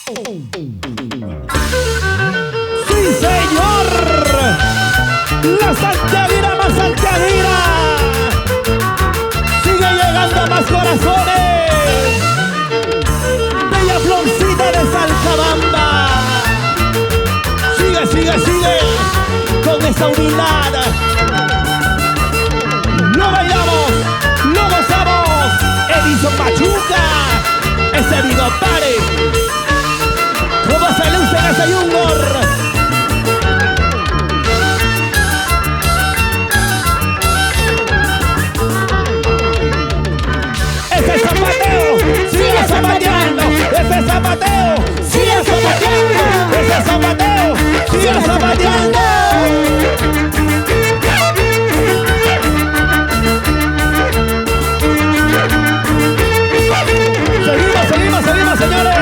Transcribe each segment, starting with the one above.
¡Sí, señor! ¡La Santiaguira más Santiaguira! ¡Sigue llegando a más corazones! ¡Bella Florcita de Salcabamba! ¡Sigue, sigue, sigue! Con esa humildad lo bailamos, lo gozamos. Edison Machuca, ese bigotare, cómo se luce en ese yungor. Ese zapateo, sigue zapateando. Ese zapateo, sigue zapateando. Ese zapateo, sigue zapateando. Seguimos, señores.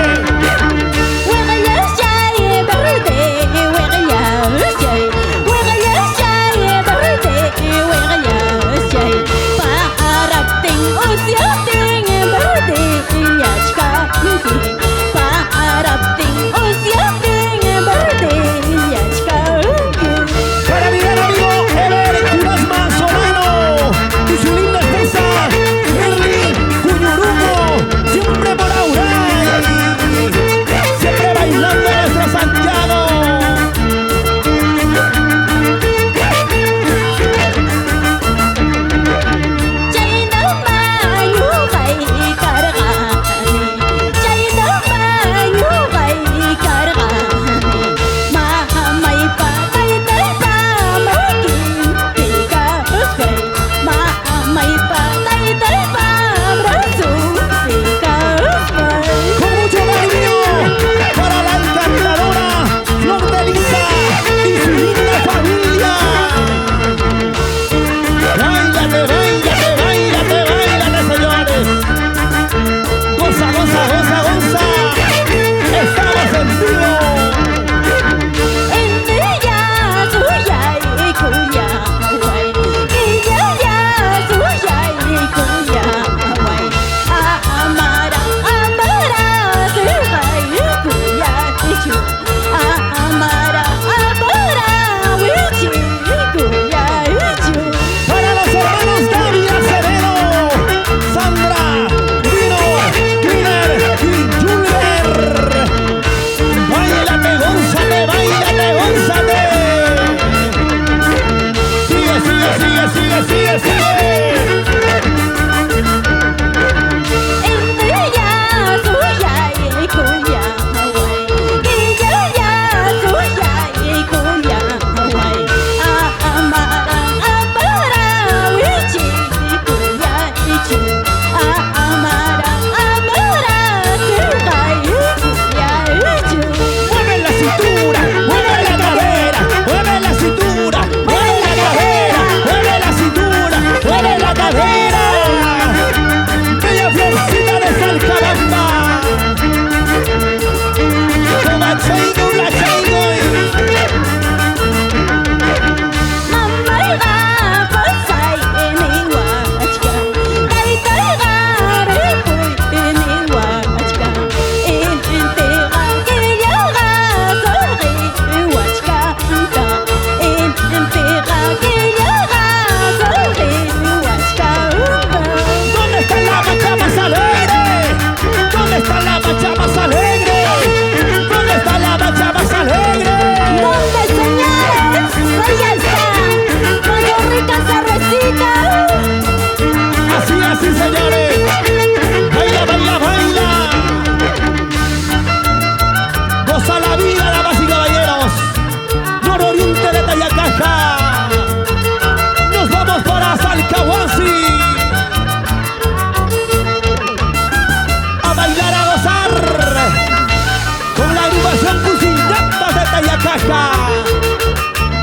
Para mi gran amigo Ever Curazman Solano y su linda esposa Merly Cuñuruco, siempre por Auray, siempre bailando nuestro Santiago.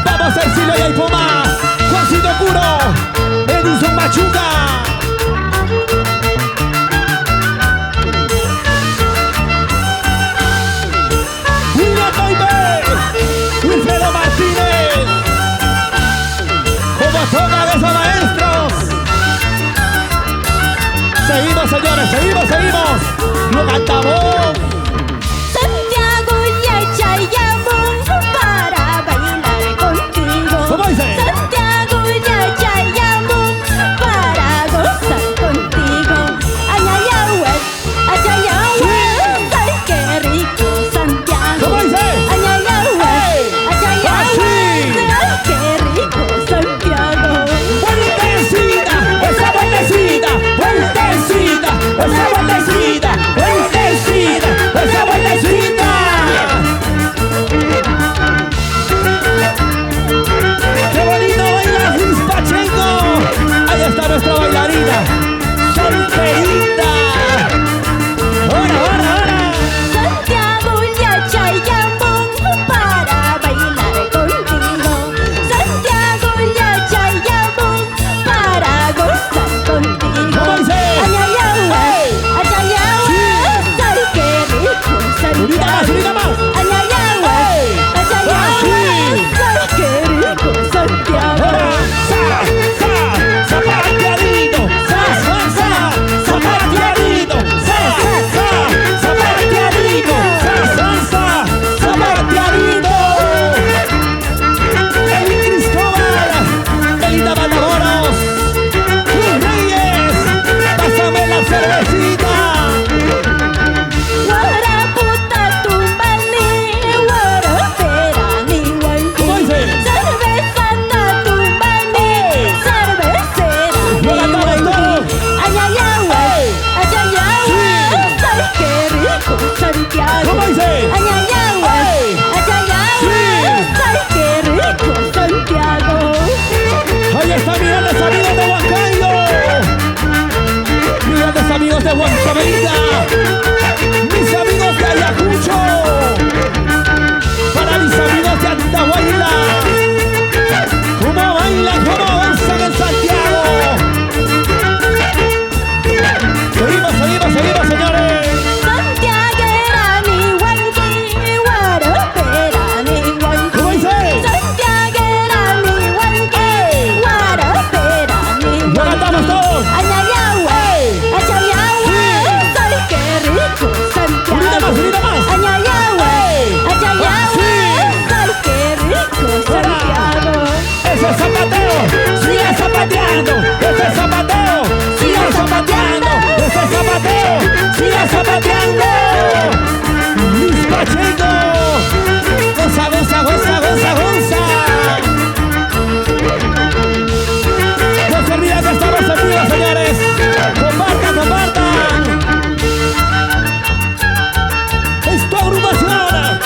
Vamos a decirle a Ipoma, Juancito Puro, Edison Machuca. William Taipei, Wilfredo Martínez, como toca de esos maestros. Seguimos, señores, seguimos. Lo cantamos. Santiago. ¿Cómo dice? Ayayaguas, ¡Ey! ayayaguas. Ay, qué rico Santiago. Ahí está, mis grandes amigos de Huancayo. Mis grandes amigos de Huancavelica. Mis amigos de Ayacucho. Para mis amigos de Andahuayla. ¿Cómo bailan, cómo avanzan en Santiago? Seguimos, seguimos, seguimos, señores. Santiaguera mi huanqui, guaropera mi huanqui. ¿Cómo dice? Santiaguera mi huanqui, guaropera mi ¿Ya cantamos huanqui. todos? Ayayaguas, ¡Ey! ayayaguas. Ay, qué rico Santiago. Unida más, unida más. Ayayaguas, ¡Ey! ayayaguas. ¡Sí! Ay, qué rico Santiago. ¡Ese es zapateo! ¡Sigue zapateando! ¡Ese es zapateo! ¡Sigue zapateando! ¡Ese es zapateo! ¡Sigue zapateando! ¡Luis Pacheco! ¡Goza, goza, goza, goza, goza! No se olviden que estamos en vivo, señores. ¡Compartan, compartan! ¡Es tu agrupación!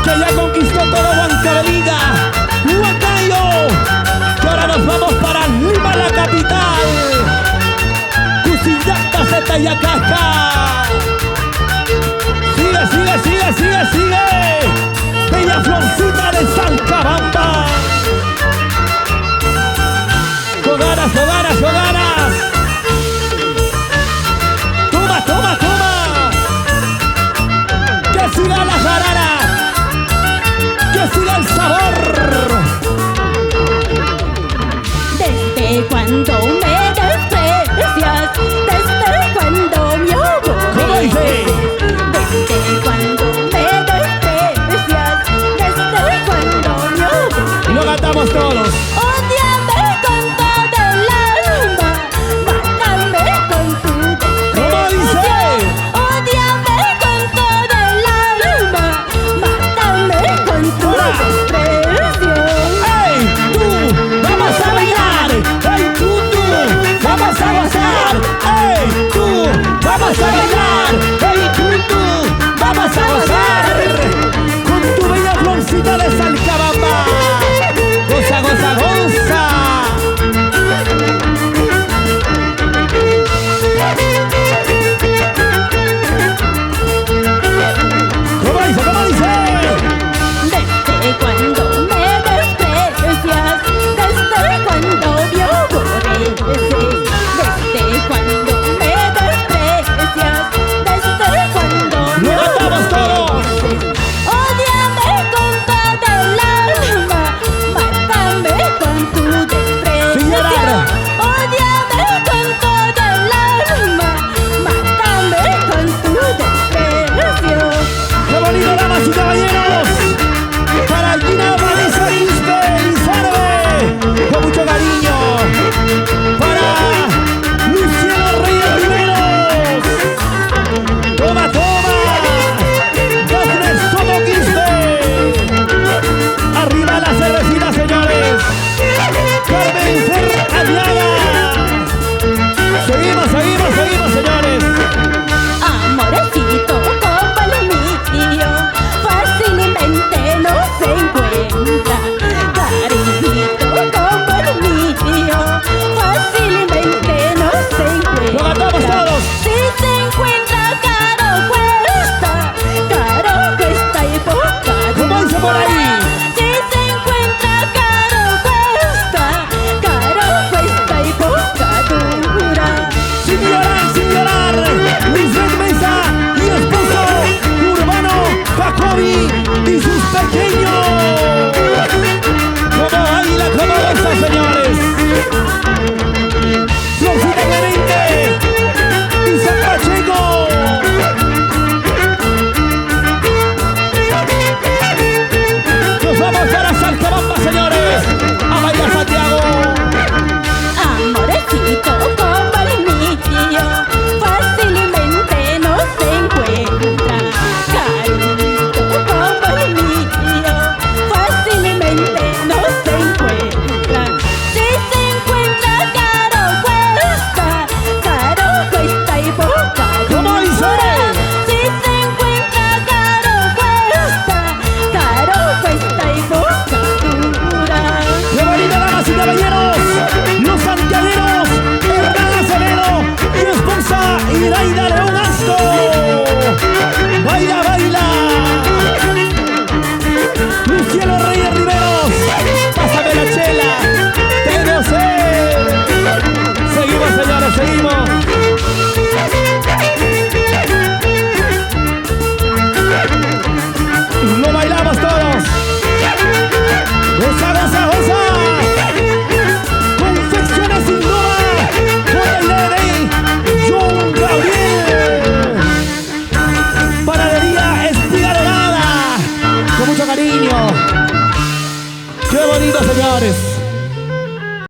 Que ya conquistó todo Huancavelica, Huancayo, que ahora nos vamos para Lima, la capital. Cusillacta, Zeta y Acaca.